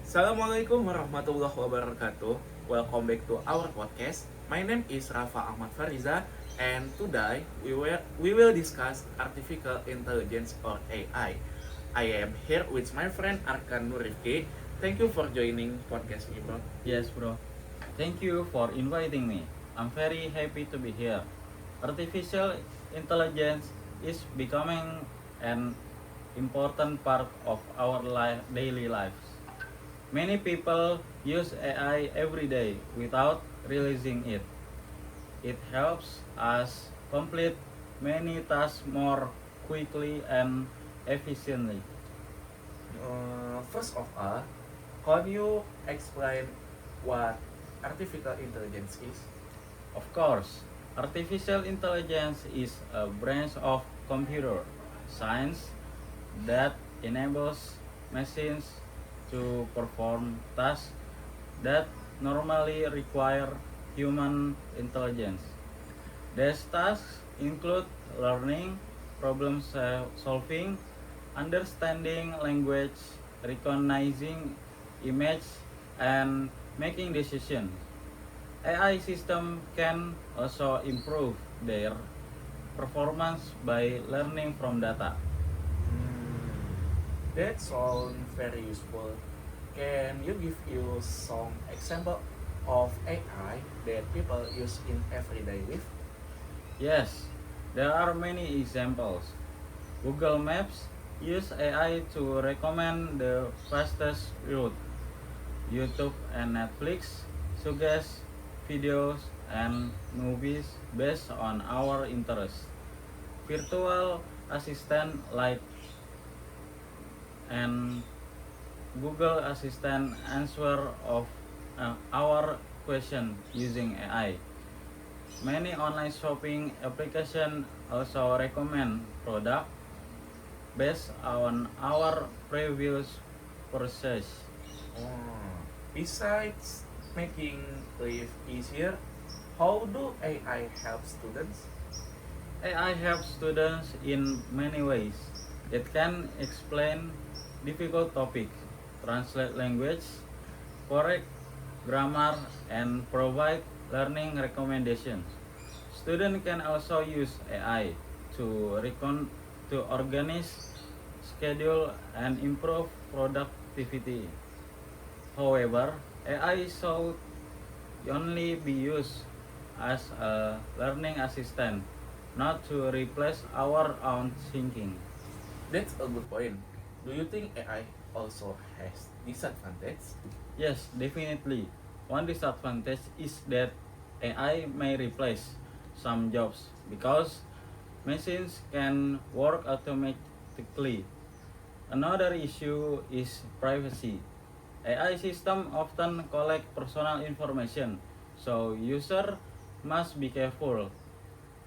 Assalamualaikum warahmatullahi wabarakatuh. Welcome back to our podcast. My name is Rafa Ahmad Fariza, and today we will discuss artificial intelligence or AI. I am here with my friend Arkan Nurifki. Thank you for joining podcast me, bro. Yes, bro. Thank you for inviting me. I'm very happy to be here. Artificial intelligence is becoming an important part of our daily lives. Many people use AI every day without realizing it. It helps us complete many tasks more quickly and efficiently. First of all, can you explain what artificial intelligence is? Of course, artificial intelligence is a branch of computer science that enables machines to perform tasks that normally require human intelligence. These tasks include learning, problem solving, understanding language, recognizing image, and making decisions. AI system can also improve their performance by learning from data. That sounds very useful. Can you give you some example of AI that people use in everyday life? Yes, there are many examples. Google Maps use AI to recommend the fastest route. YouTube and Netflix suggest videos and movies based on our interests. Virtual assistant like and Google Assistant answer of our question using AI. Many online shopping applications also recommend product based on our previous purchase. Oh, besides making life easier, how do AI help students? AI helps students in many ways. It can explain difficult topics, translate language, correct grammar, and provide learning recommendations. Students can also use AI to organize, schedule, and improve productivity. However, AI should only be used as a learning assistant, not to replace our own thinking. That's a good point. Do you think AI also has disadvantage? Yes, definitely. One disadvantage is that AI may replace some jobs because machines can work automatically. Another issue is privacy. AI systems often collect personal information, so user must be careful.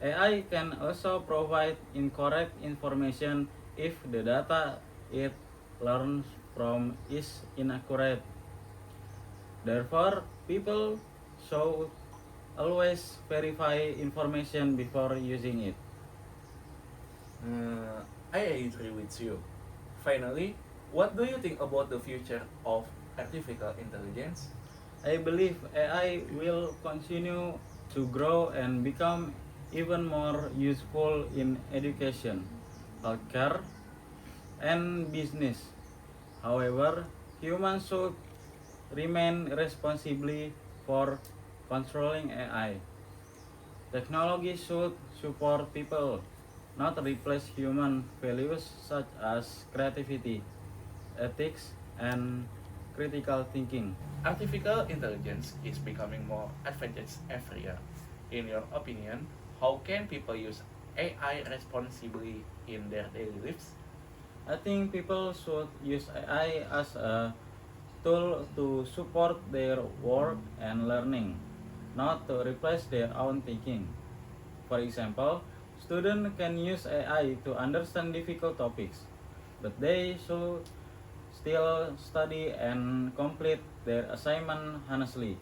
AI can also provide incorrect information if the data it learns from is inaccurate. Therefore, people should always verify information before using it. Uh, I agree with you. Finally, what do you think about the future of artificial intelligence? I believe AI will continue to grow and become even more useful in education, healthcare, and business. However, humans should remain responsibly for controlling AI. Technology should support people, not replace human values such as creativity, ethics, and critical thinking. Artificial intelligence is becoming more advanced every year. In your opinion, how can people use AI responsibly in their daily lives? I think people should use AI as a tool to support their work and learning, not to replace their own thinking. For example, students can use AI to understand difficult topics, but they should still study and complete their assignment honestly.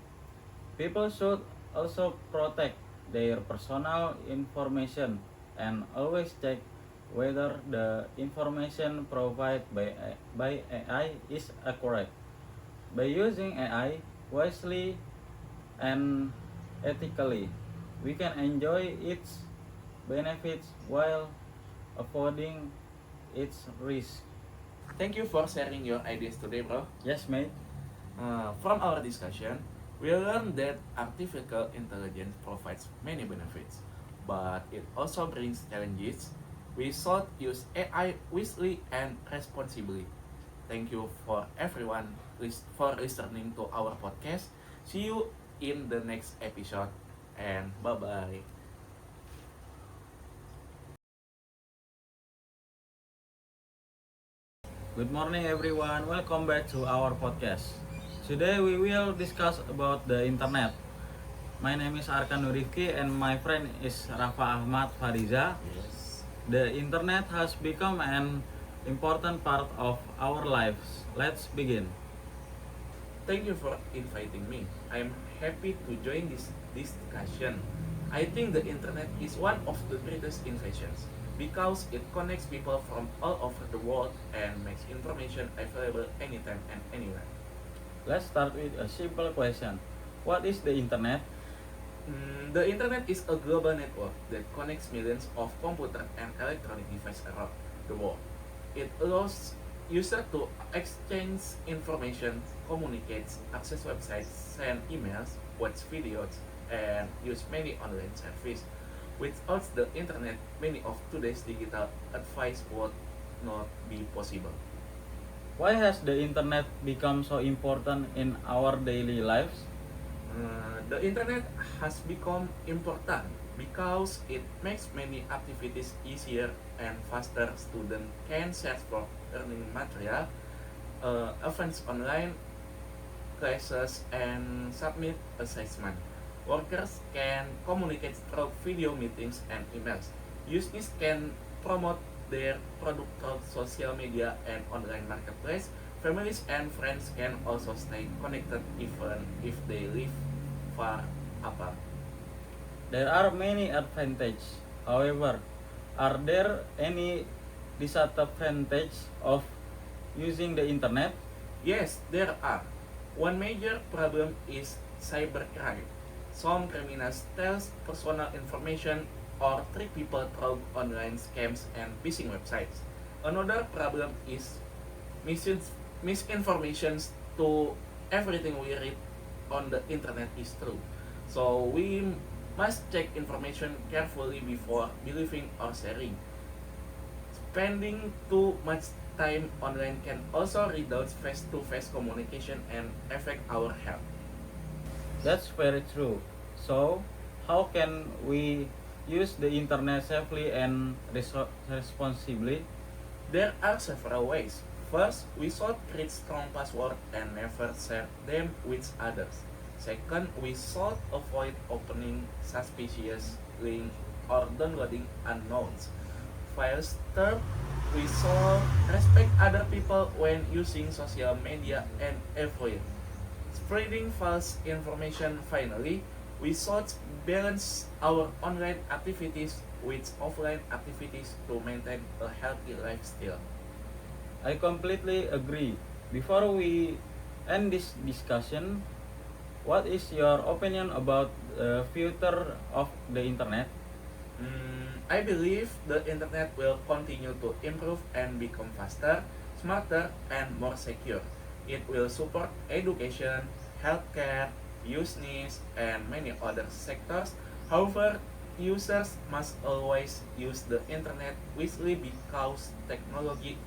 People should also protect their personal information and always check whether the information provided by AI is accurate. By using AI wisely and ethically, we can enjoy its benefits while avoiding its risk. Thank you for sharing your ideas today, bro. Yes, mate. From our discussion, we learned that artificial intelligence provides many benefits, but it also brings challenges. We should use AI wisely and responsibly. Thank you for everyone for listening to our podcast. See you in the next episode, and bye bye. Good morning, everyone. Welcome back to our podcast. Today we will discuss about the internet. My name is Arkan Nurifki and my friend is Rafa Ahmad Fariza. Yes. The internet has become an important part of our lives. Let's begin. Thank you for inviting me. I'm happy to join this discussion. I think the internet is one of the greatest inventions because it connects people from all over the world and makes information available anytime and anywhere. Let's start with a simple question. What is the internet? The internet is a global network that connects millions of computer and electronic devices around the world. It allows users to exchange information, communicate, access websites, send emails, watch videos, and use many online services. Without the internet, many of today's digital advice would not be possible. Why has the internet become so important in our daily lives? The internet has become important because it makes many activities easier and faster. Students can search for learning material, events online, classes, and submit assessment. Workers can communicate through video meetings and emails. Users can promote their product through social media and online marketplace. Families and friends can also stay connected even if they live far apart. There are many advantages. However, are there any disadvantages of using the internet? Yes, there are. One major problem is cybercrime. Some criminals steal personal information or trick people through online scams and phishing websites. Another problem is misinformation to everything we read on the internet is true. So we must check information carefully before believing or sharing. Spending too much time online can also reduce face-to-face communication and affect our health. That's very true. So, how can we use the internet safely and responsibly? There are several ways. First, we should create strong passwords and never share them with others. Second, we should avoid opening suspicious links or downloading unknown files. Third, we should respect other people when using social media and avoid spreading false information. Finally, we should balance our online activities with offline activities to maintain a healthy lifestyle. I completely agree. Before we end this discussion, what is your opinion about the future of the internet? I believe the internet will continue to improve and become faster, smarter, and more secure. It will support education, healthcare, business, and many other sectors. However, users must always use the internet wisely because technology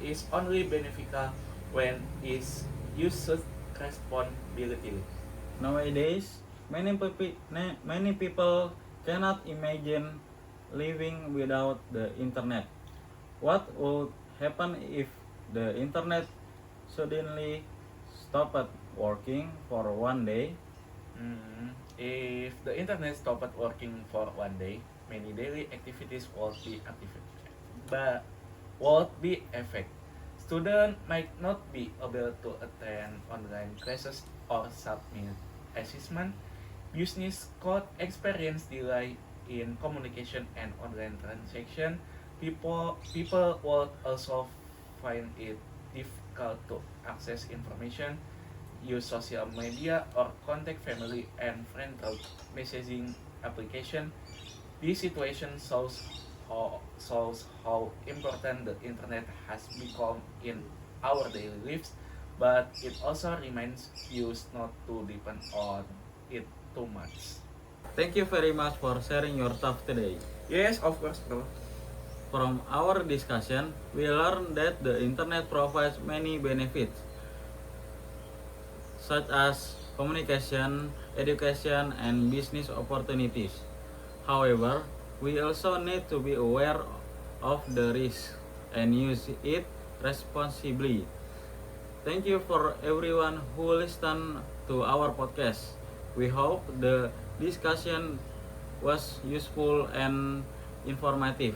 is only beneficial when it's used responsibly. Nowadays, many people cannot imagine living without the internet. What would happen if the internet suddenly stopped working for one day? If the internet stopped working for one day, many daily activities will be but won't be affected. Students might not be able to attend online classes or submit assessment. Business could experience delay in communication and online transaction. People will also find it difficult to access information. use social media, or contact family and friends through messaging application. This situation shows how important the internet has become in our daily lives, but it also reminds us not to depend on it too much. Thank you very much for sharing your thoughts today. Yes, of course, bro. From our discussion, we learned that the internet provides many benefits, such as communication, education, and business opportunities. However, we also need to be aware of the risks and use it responsibly. Thank you for everyone who listened to our podcast. We hope the discussion was useful and informative.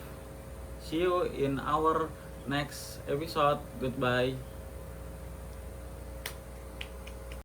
See you in our next episode. Goodbye.